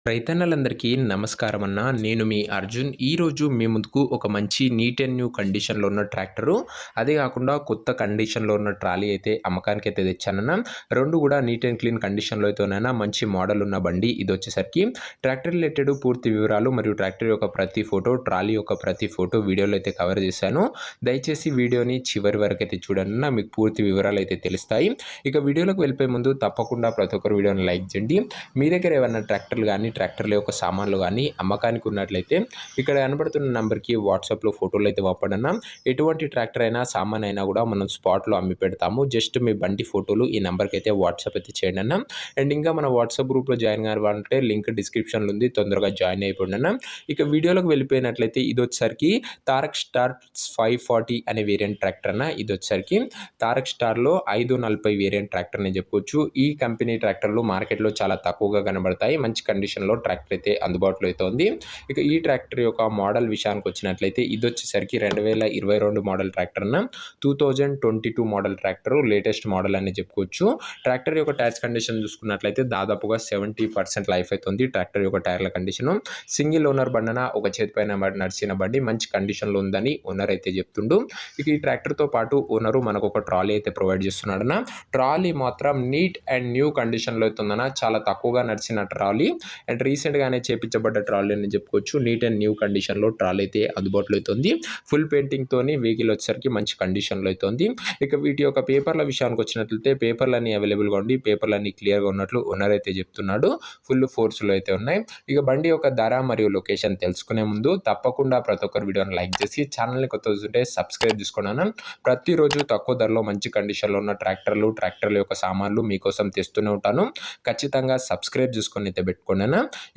రైతన్నలందరికీ నమస్కారం అన్న. నేను మీ అర్జున్. ఈరోజు మీ ముందుకు ఒక మంచి నీట్ అండ్ న్యూ కండిషన్‌లో ఉన్న ట్రాక్టరు, అదే కాకుండా కొత్త కండిషన్‌లో ఉన్న ట్రాలీ అయితే అమ్మకానికైతే తెచ్చానన్న. 2 కూడా నీట్ అండ్ క్లీన్ కండిషన్‌లో అయితేనైనా మంచి మోడల్ ఉన్న బండి. ఇదొచ్చేసరికి ట్రాక్టర్ రిలేటెడ్ పూర్తి వివరాలు మరియు ట్రాక్టర్ యొక్క ప్రతి ఫోటో, ట్రాలీ యొక్క ప్రతి ఫోటో వీడియోలో అయితే కవర్ చేశాను. దయచేసి వీడియోని చివరి వరకు అయితే చూడండి. మీకు పూర్తి వివరాలు అయితే తెలుస్తాయి. ఇక వీడియోలోకి వెళ్ళిపోయే ముందు తప్పకుండా ప్రతి ఒక్కరు వీడియోని లైక్ చేయండి. మీ దగ్గర ఏమన్నా ట్రాక్టర్లు కానీ ట్రాక్టర్ల యొక్క సామాన్లు కానీ అమ్మకానికి ఉన్నట్లయితే ఇక్కడ కనబడుతున్న నెంబర్కి వాట్సాప్లో ఫోటోలు అయితే పంపడన్నా. ఎటువంటి ట్రాక్టర్ అయినా సామాన్ అయినా కూడా మనం స్పాట్లో అమ్మి పెడతాము. జస్ట్ మీ బండి ఫోటోలు ఈ నెంబర్కి అయితే వాట్సాప్ అయితే చేయండి అన్న. అండ్ ఇంకా మన వాట్సాప్ గ్రూప్లో జాయిన్ కావాలంటే లింక్ డిస్క్రిప్షన్లో ఉంది, తొందరగా జాయిన్ అయిపోండి అన్న. ఇక వీడియోలోకి వెళ్ళిపోయినట్లయితే ఇది వచ్చేసరికి తారక్ స్టార్ 540 అనే వేరియంట్ ట్రాక్టర్ అన్న. ఇది వచ్చేసరికి తారక్ స్టార్లో 540 వేరియంట్ ట్రాక్టర్ అని చెప్పుకోవచ్చు. ఈ కంపెనీ ట్రాక్టర్లు మార్కెట్లో చాలా తక్కువగా కనబడతాయి. మంచి కండిషన్లో ట్రాక్టర్ అయితే అందుబాటులో అయితే ఉంది. ఇక ఈ ట్రాక్టర్ యొక్క మోడల్ విషయానికి వచ్చినట్లయితే ఇది వచ్చేసరికి 2022 మోడల్ ట్రాక్టర్ అన్న. 2022 మోడల్ ట్రాక్టర్ లేటెస్ట్ మోడల్ అని చెప్పుకోవచ్చు. ట్రాక్టర్ యొక్క టైర్స్ కండిషన్ చూసుకున్నట్లయితే దాదాపుగా 70% లైఫ్ అవుతుంది. ట్రాక్టర్ యొక్క టైర్ల కండిషన్ సింగిల్ ఓనర్ బండన ఒక చేతి పైన నడిచిన బండి మంచి కండిషన్లో ఉందని ఓనర్ అయితే చెప్తుండు. ఇక ఈ ట్రాక్టర్తో పాటు ఓనరు మనకు ఒక ట్రాలీ అయితే ప్రొవైడ్ చేస్తున్నాడన్న. ట్రాలీ మాత్రం నీట్ అండ్ న్యూ కండిషన్లో అవుతుందన్న. చాలా తక్కువగా నడిచిన ట్రాలీ అండ్ రీసెంట్గానే చేపించబడ్డ ట్రాలీ అని చెప్పుకోవచ్చు. నీట్ అండ్ న్యూ కండిషన్లో ట్రాలీ అయితే అందుబాటులో అవుతుంది. ఫుల్ పెయింటింగ్తోని వెహికల్ వచ్చేసరికి మంచి కండిషన్లో అవుతుంది. ఇక వీటి యొక్క పేపర్ల విషయానికి వచ్చినట్లయితే పేపర్లన్నీ అవైలబుల్గా ఉండి పేపర్లన్నీ క్లియర్గా ఉన్నట్లు ఓనర్ అయితే చెప్తున్నాడు. ఫుల్ ఫోర్స్లో అయితే ఉన్నాయి. ఇక బండి యొక్క ధర మరియు లొకేషన్ తెలుసుకునే ముందు తప్పకుండా ప్రతి ఒక్కరు వీడియోని లైక్ చేసి ఛానల్ని కొత్త చూస్తుంటే సబ్స్క్రైబ్ చేసుకున్నాను. ప్రతిరోజు తక్కువ ధరలో మంచి కండిషన్లో ఉన్న ట్రాక్టర్ల యొక్క సామాన్లు మీకోసం తెస్తూనే ఉంటాను. ఖచ్చితంగా సబ్స్క్రైబ్ చేసుకొని అయితే పెట్టుకోండి.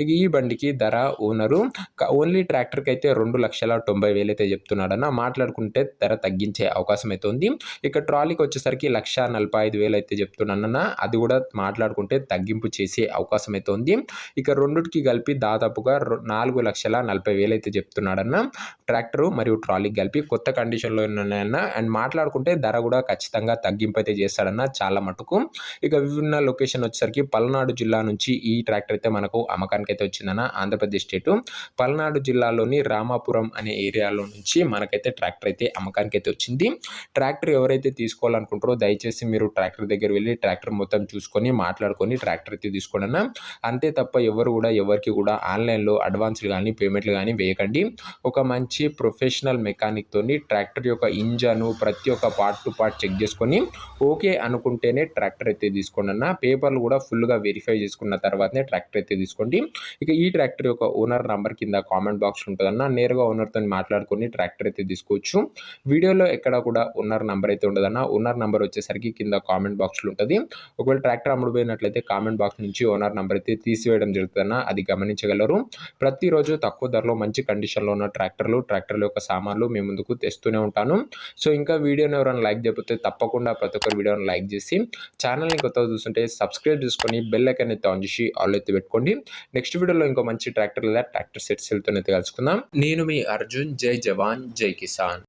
ఇక ఈ బండికి ధర ఓనరు ఓన్లీ ట్రాక్టర్కి అయితే 2,90,000 అయితే చెప్తున్నాడన్న. మాట్లాడుకుంటే ధర తగ్గించే అవకాశం అయితే ఉంది. ఇక ట్రాలీకి వచ్చేసరికి 1,45,000 అయితే చెప్తున్నానన్న. అది కూడా మాట్లాడుకుంటే తగ్గింపు చేసే అవకాశం అయితే ఉంది. ఇక రెండుకి కలిపి దాదాపుగా 4,40,000 అయితే చెప్తున్నాడన్న. ట్రాక్టర్ మరియు ట్రాలీకి కలిపి కొత్త కండిషన్లో ఉన్నాయన్న. అండ్ మాట్లాడుకుంటే ధర కూడా ఖచ్చితంగా తగ్గింపు అయితే చేస్తాడన్న చాలా మటుకు. ఇక విభిన్న లొకేషన్ వచ్చేసరికి పల్నాడు జిల్లా నుంచి ఈ ట్రాక్టర్ అయితే మనకు అమ్మకానికి అయితే వచ్చిందన్న. ఆంధ్రప్రదేశ్ స్టేటు పల్నాడు జిల్లాలోని రామాపురం అనే ఏరియాలో నుంచి మనకైతే ట్రాక్టర్ అయితే అమ్మకానికి అయితే వచ్చింది. ట్రాక్టర్ ఎవరైతే తీసుకోవాలనుకుంటారో దయచేసి మీరు ట్రాక్టర్ దగ్గర వెళ్ళి ట్రాక్టర్ మొత్తం చూసుకొని మాట్లాడుకొని ట్రాక్టర్ అయితే తీసుకోండి అన్న. అంతే తప్ప ఎవరికి కూడా ఆన్లైన్లో అడ్వాన్స్లు కానీ పేమెంట్లు కానీ వేయకండి. ఒక మంచి ప్రొఫెషనల్ మెకానిక్ తోని ట్రాక్టర్ యొక్క ఇంజను ప్రతి ఒక్క పార్ట్ టు పార్ట్ చెక్ చేసుకొని ఓకే అనుకుంటేనే ట్రాక్టర్ అయితే తీసుకోండి అన్న. పేపర్లు కూడా ఫుల్గా వెరిఫై చేసుకున్న తర్వాతనే ట్రాక్టర్ అయితే తీసుకోండి. ఇక ఈ ట్రాక్టర్ యొక్క ఓనర్ నంబర్ కింద కామెంట్ బాక్స్ ఉంటుందన్న. నేరుగా ఓనర్తో మాట్లాడుకొని ట్రాక్టర్ అయితే తీసుకోవచ్చు. వీడియోలో ఎక్కడ కూడా ఓనర్ నంబర్ అయితే ఉండదన్న. ఓనర్ నంబర్ వచ్చేసరికి కింద కామెంట్ బాక్స్లో ఉంటుంది. ఒకవేళ ట్రాక్టర్ అమ్ముడుపోయినట్లయితే కామెంట్ బాక్స్ నుంచి ఓనర్ నంబర్ అయితే తీసివేయడం జరుగుతుందన్న. అది గమనించగలరు. ప్రతిరోజు తక్కువ ధరలో మంచి కండిషన్లో ఉన్న ట్రాక్టర్ల యొక్క సామాన్లు మీ ముందుకు తెస్తూనే ఉంటాను. సో ఇంకా వీడియోని ఎవరైనా లైక్ చేయకపోతే తప్పకుండా ప్రతి ఒక్కరు వీడియోని లైక్ చేసి ఛానల్ని కొత్తగా చూస్తుంటే సబ్స్క్రైబ్ చేసుకొని బెల్ ఐకాన్ అయితే ఆన్ చేసి ఆల్ అయితే పెట్టుకోండి. నెక్స్ట్ వీడియోలో ఇంకో మంచి ట్రాక్టర్ లేదా ట్రాక్టర్ సెట్స్ వెళ్తూనే కలుసుకుందాం. నేను మీ అర్జున్. జై జవాన్ జై కిసాన్.